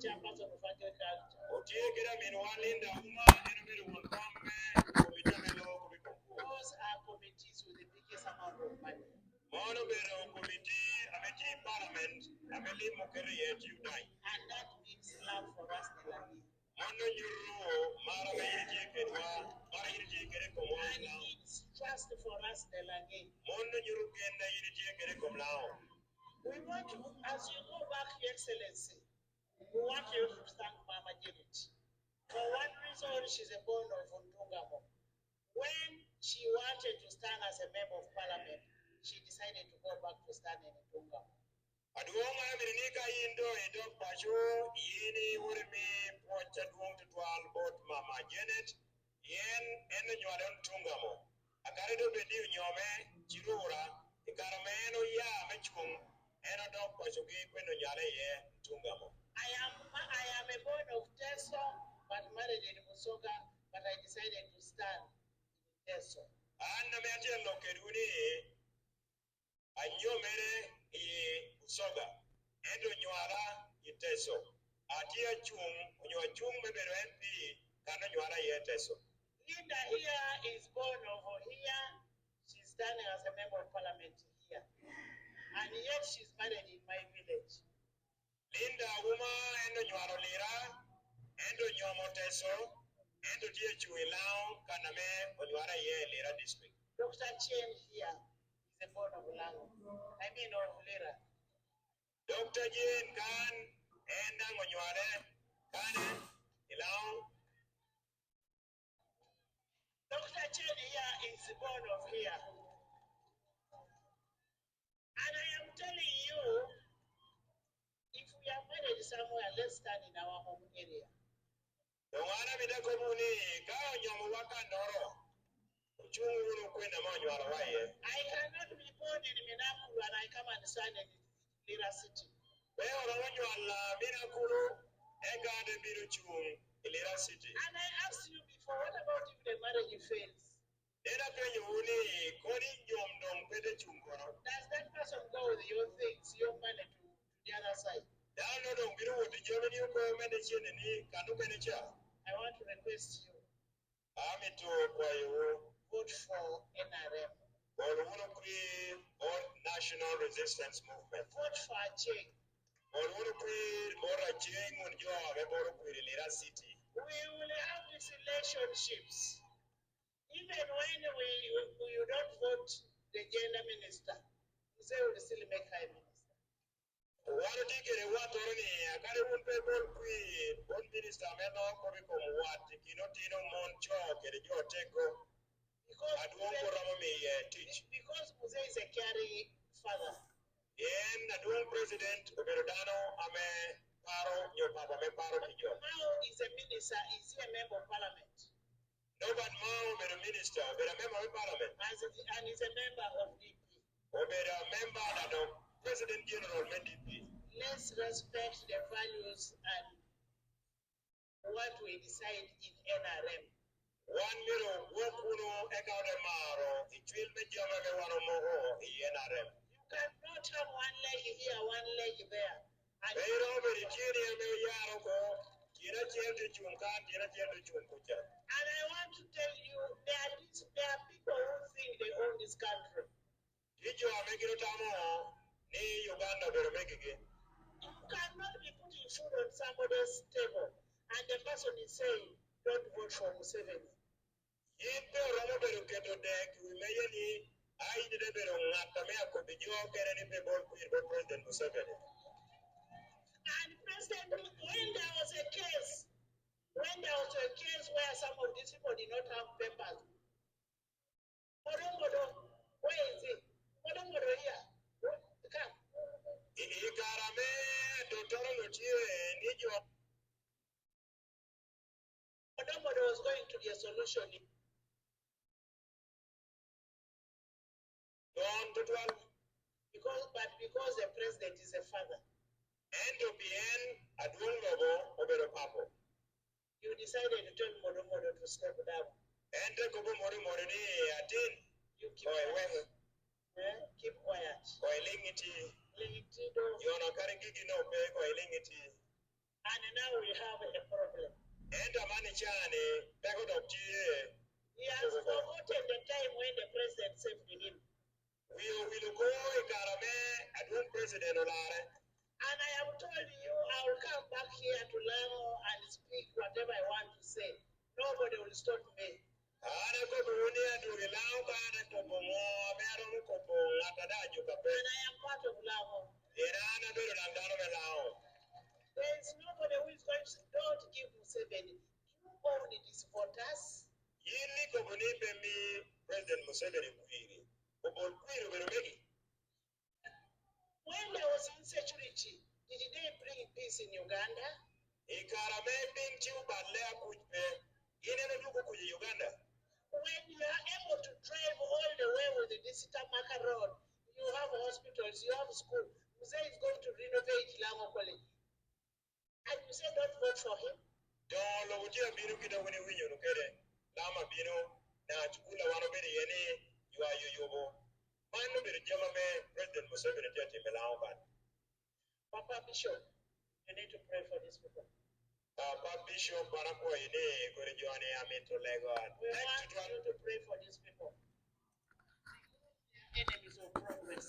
chairperson of agriculture. Those are committees with the biggest amount of money. And that means love for us, Nelani. And it means trust for us, Nelani. We want to, as you go back, Your Excellency, we want you to thank Mama Janet. For one reason, she's a born of Ntungamo. When she wanted to stand as a member of parliament, she decided to go back to stand in Ntungamo. Mama Janet, yen eno nyuadon Ntungamo. Akarido bedi unyome, chirura, ikarameno ya mechung, eno dog pachogi kweno nyale ye Ntungamo. I am a born of Teso, but married in Musoga, but I decided to stand in Teso. And the man lokeduni, anyomere ye Musoga, endo nyuara ye Teso. Atia chung, unywa chung mebero MP, kano nyuara ye Teso. Linda here is born over here. She's standing as a member of parliament here. And yet she's married in my village. Linda Uma endo nyuaro lira, endo nyomo Teso, endo tie chuilao, kaname onyuara ye lira district. Dr. Chen here is a born of Lango. I mean of Lira. Dr. Chen kan enda onyuare, kane, ilao. Dr. Chen here is born of here. And I am telling you, if we are married somewhere, let's stand in our home area. I cannot be born in Minakuru and I come and stand in Lira City. And I asked you before, what about if the marriage fails? Does that person go with your things, your money to the other side? I want to request you vote for NRM. Or National Resistance Movement. Vote for Acheng. We will have these relationships. Even when you don't vote the gender minister, they will still make high minister. Because Muse is a caring father. President Oberodano Ame Paro, your papa, Paro. Mao is a minister, is he a member of parliament? No, but Mao is a minister, but a member of parliament. And he's a member of DP. Or a member of President General DP. Let's respect the values and what we decide in NRM. One mirror, Wokuno, Ekaudemaro, it will be Jamamoho, NRM. You cannot have one leg here, one leg there. And I want to tell you, there are people who think they own this country. You cannot be putting food on somebody's table and the person is saying, don't vote for Museveni. And President, when there was a case where some of these people did not have papers, where is it? Here. Come. Was going to be a solution. Because the president is a father. You decided to tell Modomodo to step down. You keep quiet. Keep quiet. And now we have a problem. And he has forgotten the time when the president saved him. We will go and president. And I have told you I will come back here to Lango and speak whatever I want to say. Nobody will stop me. And I am part of Lango. There is nobody who is going to don't give Museveni. You own these voters. President Museveni. When there was insecurity, did they bring peace in Uganda? When you are able to drive all the way with this Tamaka road, you have hospitals, you have school. Muse is going to renovate Lango College. And you say don't vote for him? Papa Bishop, you need to pray for these people. Papa Bishop, we want you to pray for these people. Enemies of progress.